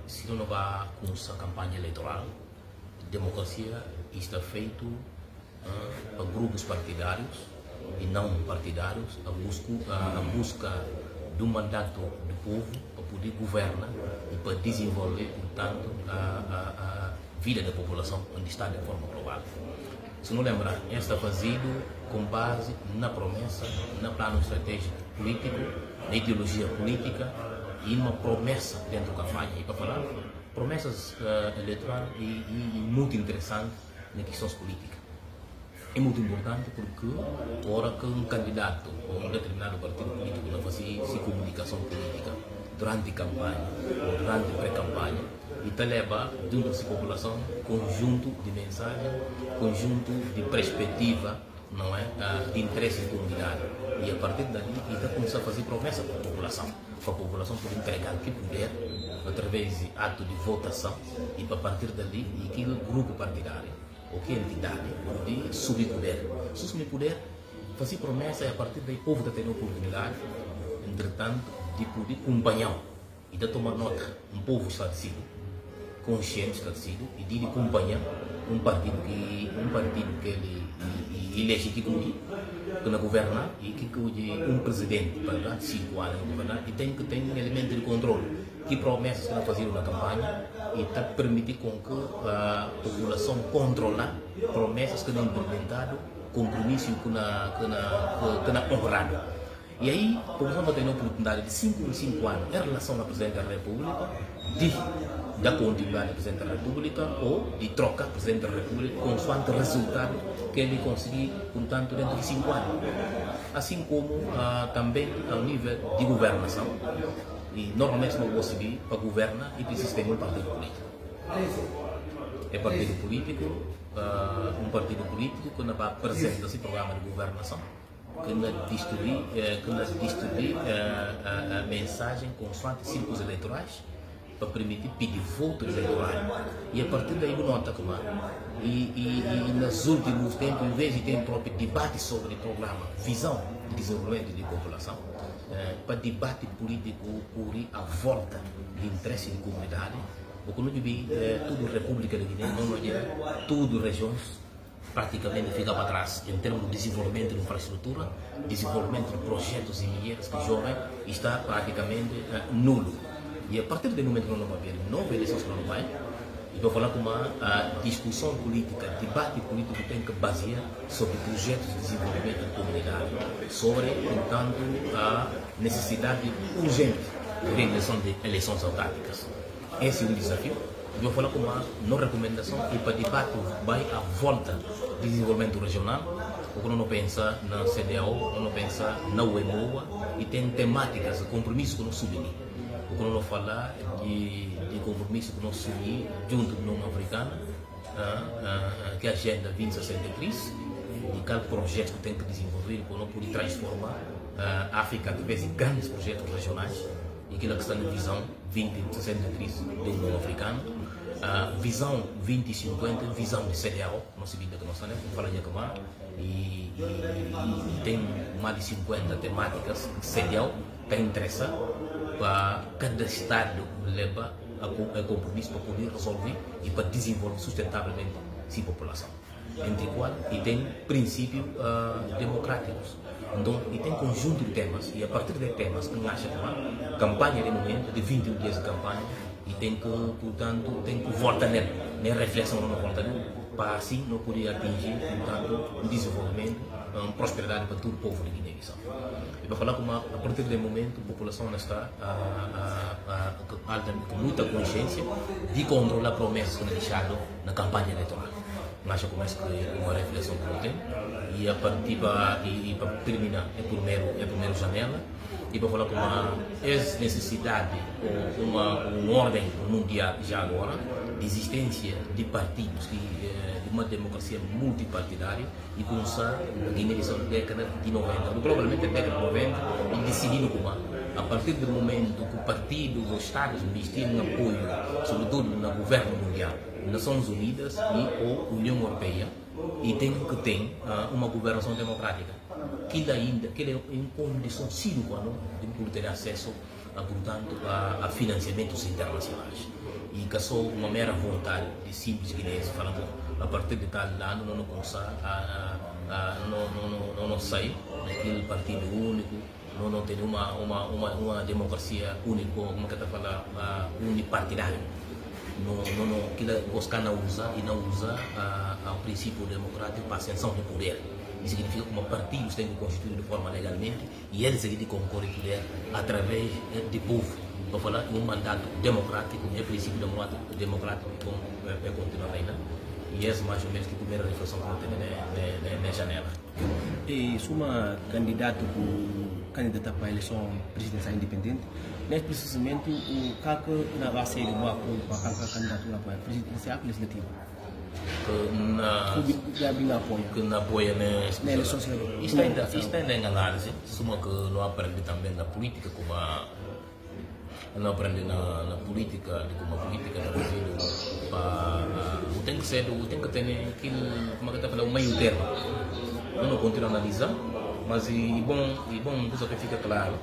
se não vai com essa campanha eleitoral, democracia está feito para grupos partidários e não partidários, a busca do mandato do povo para poder governar e para desenvolver, portanto, a vida da população onde está de forma global. Se não lembrar, está fazido com base na promessa, no plano estratégico político, na ideologia política e uma promessa dentro da campanha. E para falar, promessas eleitorais e muito interessante nas questões políticas. É muito importante porque, ora que um candidato ou um determinado partido político não faz comunicação política durante a campanha ou durante a pré-campanha, e te leva dentro da população conjunto de mensagem, conjunto de perspectiva, não é, de interesse de comunidade. E a partir dali, ele começa a fazer promessa para a população poder entregar o que puder através de ato de votação e para partir dali, aquele grupo partidário ou que entidade pode subir poder. Se subir poder, fazer promessa e a partir daí o povo está tendo a oportunidade, entretanto, de poder acompanhar e de tomar nota. Um povo esclarecido, consciente, esclarecido, e de acompanhar um partido que ele elege que na governar e que um presidente para dar 5 anos na governar e tem que ter um elemento de controle. Que promessas que não faziam na campanha e está permitir com que a população controlar promessas que não implementado, compromisso que não honrado. E aí, a população vai ter a oportunidade de 5 em 5 anos em relação ao Presidente da República, de dar continuidade ao Presidente da República ou de trocar o Presidente da República consoante o resultado que ele conseguir, portanto, dentro de 5 anos. Assim como também ao nível de governação. E normalmente não vou seguir para governar e precisa ter um partido político. É partido político, um partido político que não vai apresentar esse programa de governação, que não distribui a mensagem consoante círculos eleitorais para permitir pedir votos eleitorais. E a partir daí nota que e nos últimos tempos, em vez de ter um próprio debate sobre o programa, visão de desenvolvimento da população, para debate político por a volta de interesse de comunidade, porque não vi tudo República de Guiné, não tudo regiões praticamente fica para trás em termos de desenvolvimento de infraestrutura, desenvolvimento de projetos e milhares que jovem está praticamente nulo. E a partir do momento que não vai haver nova eleição que não vai, e para falar com uma discussão política, debate político tem que basear sobre projetos de desenvolvimento da comunidade, sobre, portanto, a necessidade urgente de eleições autárquicas. Esse é um desafio. Eu vou falar com uma recomendação e para debate vai à volta do desenvolvimento regional, porque não pensa na CDAO, não pensa na UEMOA e tem temáticas, compromissos que não subir. Porque não falar de compromisso que nós assumimos junto da União Africana, que é a Agenda 2063, e cada projeto que tem que desenvolver para não poder transformar a África através de grandes projetos regionais, e aquilo que está na visão 2063 da União Africana, visão 2050, visão de CDAO, nossa vida que nós temos, fala de Acamar, e tem mais de 50 temáticas que CDAO está interessado para cada Estado levar a compromisso para poder resolver e para desenvolver sustentavelmente a população. Entre qual e tem princípios democráticos. Então, e tem conjunto de temas, e a partir de temas que acha que uma campanha de momento, de 21 dias de campanha, e tem que, portanto, tem que voltar nele, nem reflexão não volta nele, para assim não poder atingir, portanto, um desenvolvimento, uma prosperidade para todo o povo de Guiné-Bissau. E para falar como a partir do momento a população está com muita consciência de controlar promessas que não deixaram na campanha eleitoral. Nós já começamos com uma reflexão que não tem e a partir para terminar é primeiro janela e para falar com uma necessidade ou uma ordem mundial já agora de existência de partidos de uma democracia multipartidária e começar a Guiné-Bissau na década de 90, provavelmente na década de 90 e decidindo como a partir do momento que o partido, os Estados investiram apoio, sobretudo no governo mundial, Nações Unidas e ou União Europeia, e tem que ter uma governação democrática, que ainda é em condição sine qua non de poder ter acesso portanto, a financiamentos internacionais. E que só uma mera vontade de simples guineenses falando, a partir de tal ano não começar não sai daquele partido único, não tem uma democracia única, como que está falando, unipartidária. Que os caras usam e não usam o princípio democrático para a ascensão do poder. Isso significa que partidos têm que constituir de forma legalmente e eles têm que concorrer ao poder através do povo. Para falar de um mandato democrático, é princípio democrático que continua ainda. E essa mais ou menos que a primeira reflexão que eu tenho na janela. E se uma candidata para a eleição presidencial independente, neste precisamente o que vai ser o apoio para a candidatura para a presidencial legislativa? Que não apoia na eleição. Isto ainda é em análise, suma que não aprende também na política, como não aprende na política, como a política no Brasil, tem que ter aquilo, como é que está falando, um meio termo. Eu não continuo a analisar, mas é bom coisa que fica claro,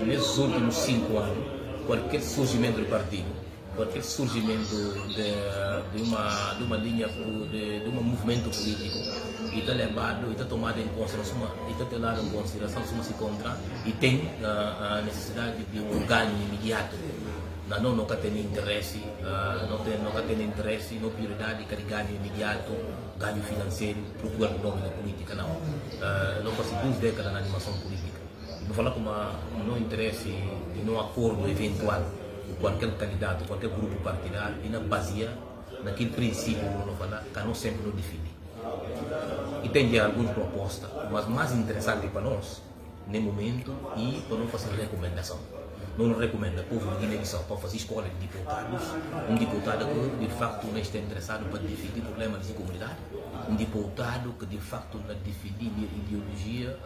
nesses últimos 5 anos, qualquer surgimento do partido, qualquer surgimento de uma linha, de um movimento político, e está levado, e está tomado em consideração, se se encontra, e tem a necessidade de um ganho imediato. Não tem interesse, não prioridade de ganho imediato, ganho financeiro, procurar o nome da política, não. Não passei 2 décadas na animação política. Vou falar com não interesse e não acordo eventual com qualquer candidato, qualquer grupo partidário, e não baseia naquele princípio que não sempre não define. E tem algumas propostas, mas mais interessante para nós, no momento, e para não fazer recomendação. Não recomenda o povo de Guiné-Bissau para fazer escolha de deputados, um deputado que de facto não está interessado para definir problemas de comunidade, um deputado que de facto não define ideologia,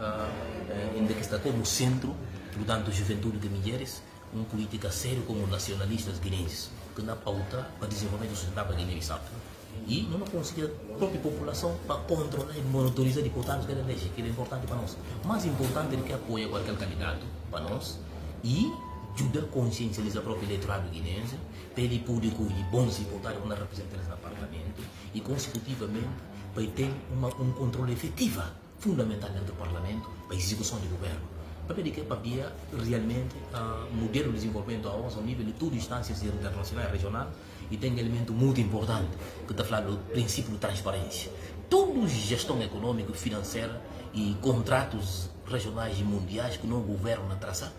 ainda que está como centro, portanto, juventude de mulheres, uma política séria como nacionalistas guineenses, que na pauta para desenvolvimento sustentável da Guiné-Bissau. E não conseguir a própria população para controlar e monitorizar deputados que elegem, que é importante para nós. Mais importante é que apoia qualquer candidato para nós e ajuda a consciencializar o próprio eleitorado guineense, para ele poder escolher bons deputados que representantes no parlamento e, consecutivamente, para ter um controle efetivo, fundamental dentro do parlamento, para a execução do governo. Para ver que para realmente modelo de desenvolvimento ao nível de todas as instâncias internacionais e regionais, e tem um elemento muito importante que está falando do princípio de transparência. Toda a gestão econômica, financeira e contratos regionais e mundiais que não governo na traça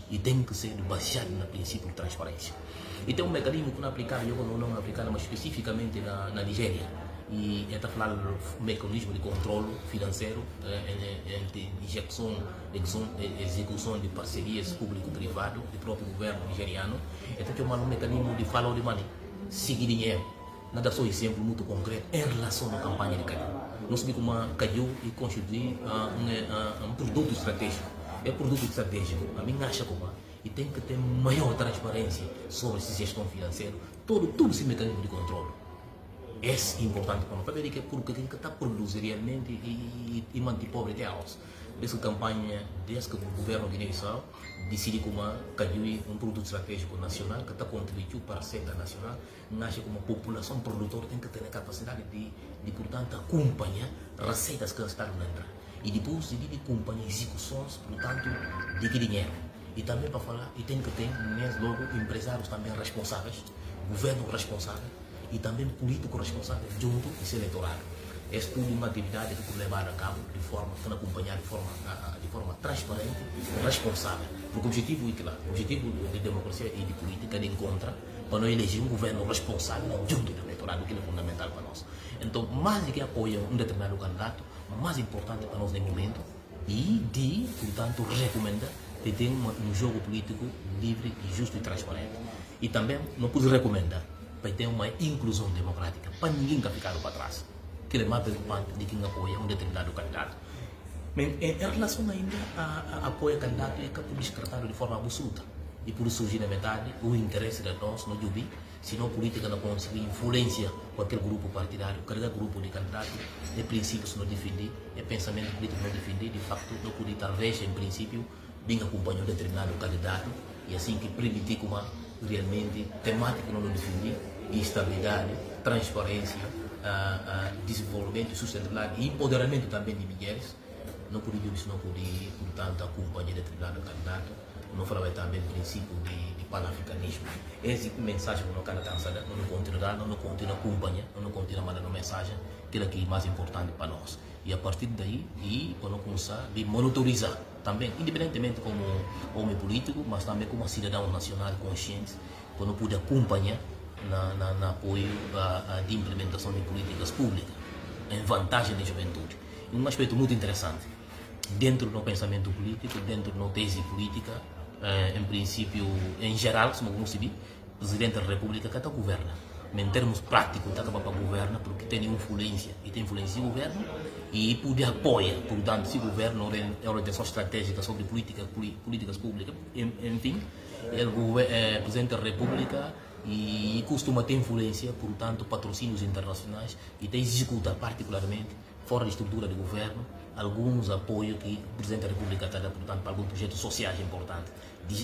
e tem que ser baseado no princípio de transparência. E tem um mecanismo que não aplicado, não aplicado, mas especificamente na Nigéria. E está falando do mecanismo de controle financeiro, entre execução de parcerias público-privado do próprio governo nigeriano. Então tem um mecanismo de follow the money, seguir dinheiro. Nada só exemplo muito concreto em relação à campanha de Caju. Nós sabemos como Caju e constituir um produto estratégico. É produto estratégico. A mim acha como e tem que ter maior transparência sobre essa gestão financeira, todo esse mecanismo de controle. É importante para nós, para ver que está produzindo realmente e manter pobre até aos. Desde que a campanha, desde que o governo de Guiné-Bissau decide como Caju um produto estratégico nacional que está contribuindo para a receita nacional, acha como a população produtora tem que ter a capacidade de portanto, acompanhar receitas que estão dentro. E depois de acompanhar execuções, portanto, de que dinheiro. E também para falar, e tem que ter logo empresários também responsáveis, governo responsável, e também político responsável junto desse eleitorado. É tudo uma atividade que foi levada a cabo de forma acompanhar de forma transparente e responsável. Porque o objetivo é claro, o objetivo de democracia e de política é de encontrar para não eleger um governo responsável junto do eleitorado, que é fundamental para nós. Então, mais do que apoiar um determinado candidato, mais importante para nós no momento e de, portanto, recomendar que tenha um jogo político livre, justo e transparente. E também não pode recomendar para ter uma inclusão democrática, para ninguém ficar para trás. Que é mais preocupante de quem apoia um determinado candidato. Mas em relação ainda a apoio a candidato, é que é descartado de forma absoluta. E por surgir na metade o interesse de nós no Jubi, se não a política não conseguir influenciar qualquer grupo partidário, qualquer grupo de candidato, é princípios não defender, é pensamento político não defender, de facto não poder talvez em princípio bem acompanhar um determinado candidato e assim que permitir como realmente temática não definir, estabilidade, transparência, desenvolvimento, sustentabilidade e empoderamento também de mulheres. Não podia, não podia, portanto, acompanhar determinado candidato. Não falava também do princípio de panafricanismo. Essa mensagem que não quero dançar, não continua, não continua acompanhar, não continua mandando mensagem, que é que é mais importante para nós. E a partir daí, para não começar a monitorizar também, independentemente como homem político, mas também como cidadão nacional consciente, para não poder acompanhar na apoio de implementação de políticas públicas, em vantagem da juventude. E um aspecto muito interessante, dentro do pensamento político, dentro da tese política, em princípio, em geral, se não se o Presidente da República que governa. Mas em termos práticos, está para governar porque tem influência, e tem influência no governo, e pode apoiar, portanto, se o governo é orientação estratégica sobre políticas públicas, enfim, o Presidente da República e costuma ter influência, portanto, patrocínios internacionais e tem executar particularmente, fora da estrutura do governo, alguns apoios que o Presidente da República está dando, portanto, para alguns projetos sociais importantes.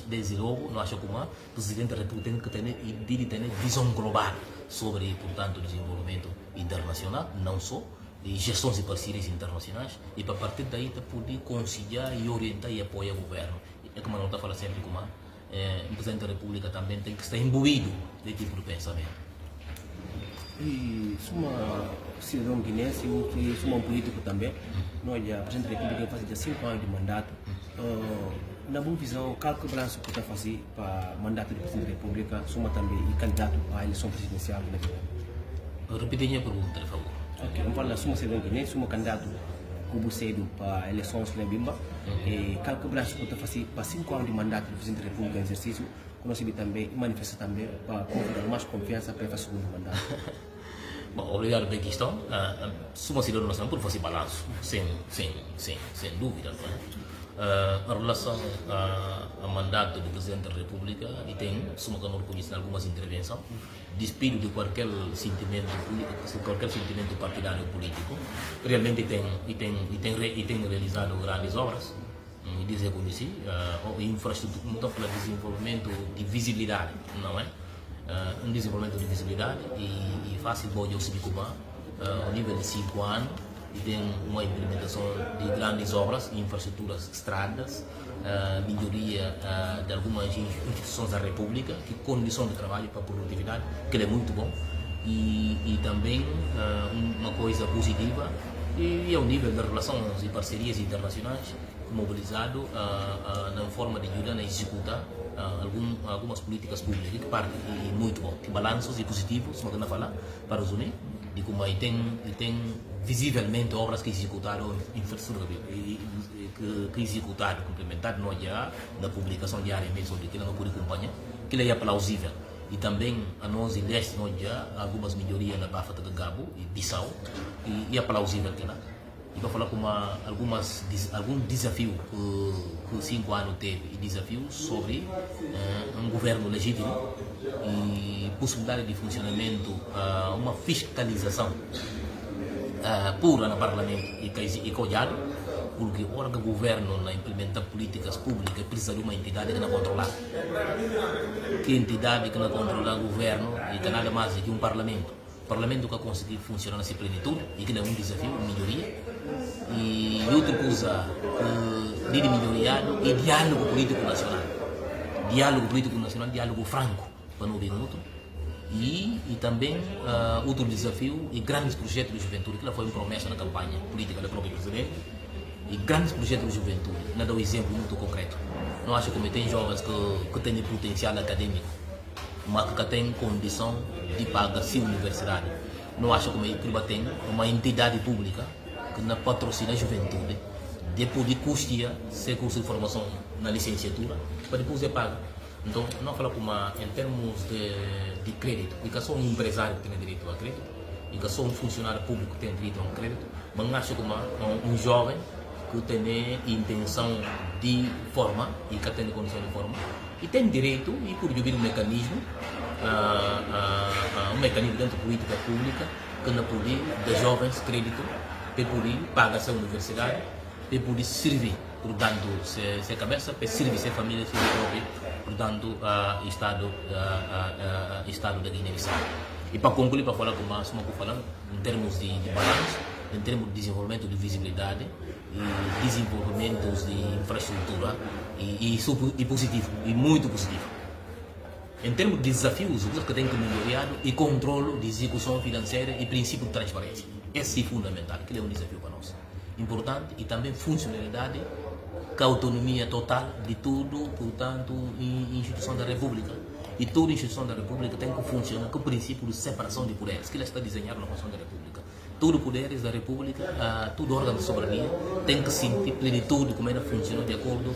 Desde logo, nós achamos que o Presidente da República tem que ter visão global sobre, portanto, o desenvolvimento internacional, não só, e gestões de parcerias internacionais, e para partir daí poder conciliar e orientar e apoiar o governo. É como a nota fala sempre, como o Presidente da República também tem que estar imbuído desse tipo de pensamento. E sou uma cidadão guinense e sou um político também. Nós, a Presidente da República, faz 5 anos de mandato. Na boa visão, qual que balanço que está fazer para o mandato do Presidente da República, sou também candidato à eleição presidencial na Guiné? Repetir a pergunta, por favor. Ok, vamos falar, sou uma cidadão guinense, sou candidato como cedo para a eleição na Bimba. E qual que balanço que está fazer para 5 anos de mandato do Presidente da República em exercício? Conheci também e manifesta também para convidar mais confiança para fazer o segundo mandato. Bom, obrigado pela questão. Sou uma cidadã nacional por fazer balanço, sem dúvida. Em relação ao mandato do Presidente da República, e tem, sou uma conhece algumas intervenções, despido de qualquer sentimento partidário político, realmente tem realizado grandes obras. E dizer conheci, infraestrutura, não estou falando de desenvolvimento de visibilidade, não é? Um desenvolvimento de visibilidade e fácil bom eu subir como ao nível de 5 anos e tem uma implementação de grandes obras, infraestruturas, estradas, melhoria de algumas instituições da República, que condição de trabalho para a produtividade, que é muito bom e também uma coisa positiva e ao nível das relações e parcerias internacionais mobilizado na forma de ajudar a executar algumas políticas públicas que parte e muito bom, tem balanços e positivos, como eu falar para os Unidos, e como aí tem visivelmente obras que executaram infraestrutura que executaram complementar não já na publicação diária mesmo de que não pode acompanhar, que é plausível. E também a nós leste nós já algumas melhorias na Bafata de Gabo e Bissau e é plausível que lá. E para falar com algum desafio que 5 anos teve e desafios sobre um governo legítimo e possibilidade de funcionamento, uma fiscalização pura no Parlamento e colhado, porque o órgão do governo na implementar políticas públicas precisa de uma entidade que não controla. Que entidade que não controla o governo e que nada mais que um Parlamento. O Parlamento que conseguir funcionar nessa plenitude e que é um desafio, uma melhoria. E outra coisa de melhoriado é diálogo político nacional. Diálogo político nacional, diálogo franco, para não ouvir outro. E também outro desafio é grandes projetos de juventude, que foi uma promessa na campanha política do próprio Presidente. E grandes projetos de juventude, não dá um exemplo muito concreto. Não acho que tem jovens que têm potencial acadêmico, mas que têm condição de pagar sua universidade. Não acho que tem uma entidade pública que não patrocina a juventude, depois de custear seu curso de formação na licenciatura, para depois ser pago. Então, não falo em termos de crédito, e que só um empresário que tem direito a crédito, e que só um funcionário público que tem direito a um crédito, mas acho que um jovem que tem intenção de formar e que tem condição de formar e tem direito e por vir um mecanismo dentro da política pública que não pode de jovens crédito para poder pagar sua universidade para poder servir, portanto, se cabeça para servir sua família, se próprio portanto, Estado da Guiné-Bissau. E para concluir, para falar com mais uma coisa, em termos de balanço, em termos de desenvolvimento de visibilidade, e desenvolvimento de infraestrutura, e positivo, e muito positivo. Em termos de desafios, o que tem que melhorar é controle de execução financeira e princípio de transparência. Esse é fundamental, que é um desafio para nós. Importante, e também funcionalidade, com a autonomia total de tudo, portanto, em instituição da República. E toda instituição da República tem que funcionar com o princípio de separação de poderes, que ele está desenhado na Constituição da República. Todos os poderes da República, todo órgão de soberania, tem que sentir plenitude como ela funciona de acordo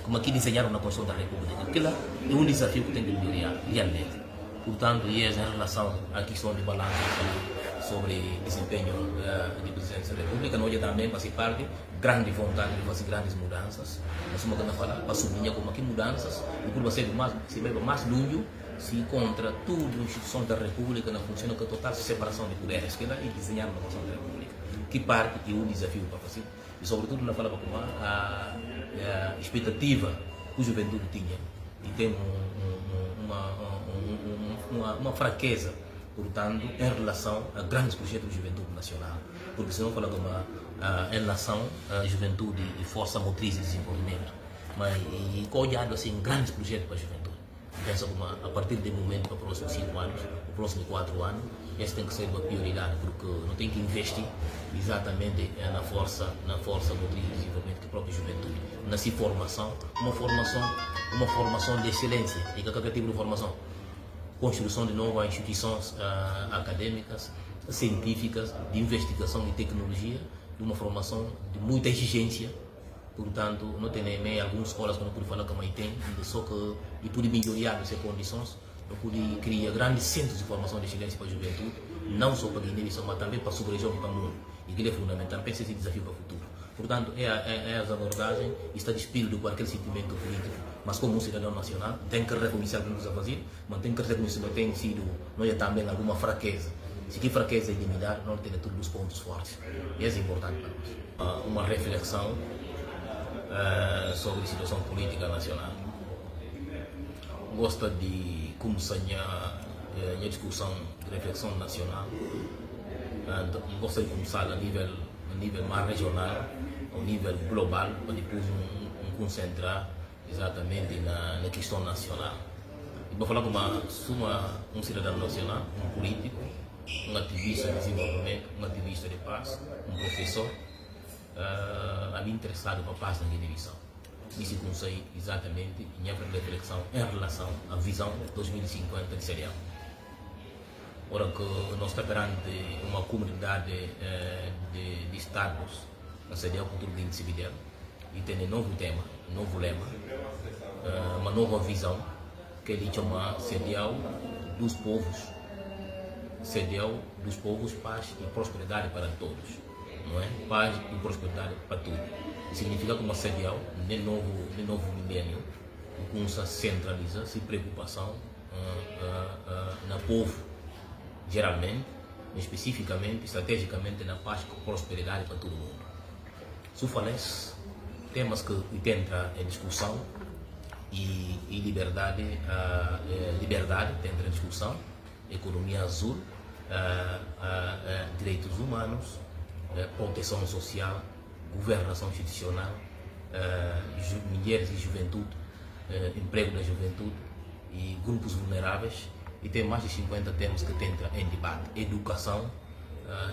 com aquilo desenhado na Constituição da República. Aquilo é um desafio que tem que melhorar realmente. Portanto, e em relação à questão de balanço sobre desempenho de presidência da República, nós também participar de grande vontade de fazer grandes mudanças. Nós estamos a falar para sublinhar como aqui mudanças, e por você se leva mais longe, se encontra toda a instituição da República na função com a total separação de poderes, que é desenhar na Constituição da República. Que parte é um desafio para fazer. E sobretudo, na fala para a expectativa que a juventude tinha, e tem uma fraqueza, portanto, em relação a grandes projetos de juventude nacional. Porque se não falar em relação à juventude e força motriz de desenvolvimento, mas e olhado assim, grandes projetos para a juventude. Pensa como a partir do momento para os próximos 5 anos, os próximos 4 anos, esse tem que ser uma prioridade, porque não tem que investir exatamente na força motriz de desenvolvimento que a própria juventude. Na sua formação, uma formação de excelência. E qualquer tipo de formação. Construção de novas instituições acadêmicas, científicas, de investigação e tecnologia, de uma formação de muita exigência. Portanto, não tem nem algumas escolas que não pude falar que a mãe tem, só que e pude melhorar essas condições, eu pude criar grandes centros de formação de excelência para a juventude, não só para a Guiné-Bissau, mas também para a sub-região e para o mundo. E que é fundamental, pense esse desafio para o futuro. Portanto, é as abordagens, está despido de qualquer sentimento político, mas como um cidadão nacional, tem que reconhecer o que nos a fazer, mas tem que reconhecer que tem sido, não é também alguma fraqueza. Se que fraqueza é eliminar, não tem todos os pontos fortes. E é importante para nós. Uma reflexão sobre a situação política nacional. Gosto de começar a discussão de reflexão nacional. Gosto de começar a nível mais regional, ao nível global, para depois concentrar exatamente na questão nacional. E para falar como um cidadão nacional, um político, um ativista de desenvolvimento, um ativista de paz, um professor, ali interessado para a paz na Guiné-Bissau. Isso consiste exatamente em minha reflexão em relação à visão de 2050 de CEDEAO. Ora que nós estamos perante uma comunidade de estados na CEDEAO Futuro 2050 e tem um novo tema, um novo lema, uma nova visão que ele chama CEDEAO dos povos. CEDEAO dos povos, paz e prosperidade para todos. Não é? Paz e prosperidade para tudo. Significa que uma CEDEAO, no novo milênio, começa a centralizar sua preocupação no povo, geralmente, especificamente, estrategicamente, na paz e prosperidade para todo mundo. Se falece temas que entram em discussão e liberdade entra em discussão, economia azul, direitos humanos, proteção social, governação institucional, mulheres e juventude, emprego da juventude e grupos vulneráveis, e tem mais de 50 temas que entram em debate: educação,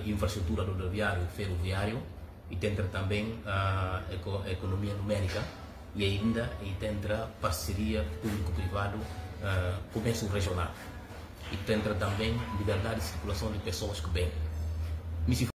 infraestrutura rodoviária e ferroviário, e entra também a economia numérica, e ainda entra parceria público-privado, comércio regional, e entra também liberdade de circulação de pessoas que vêm.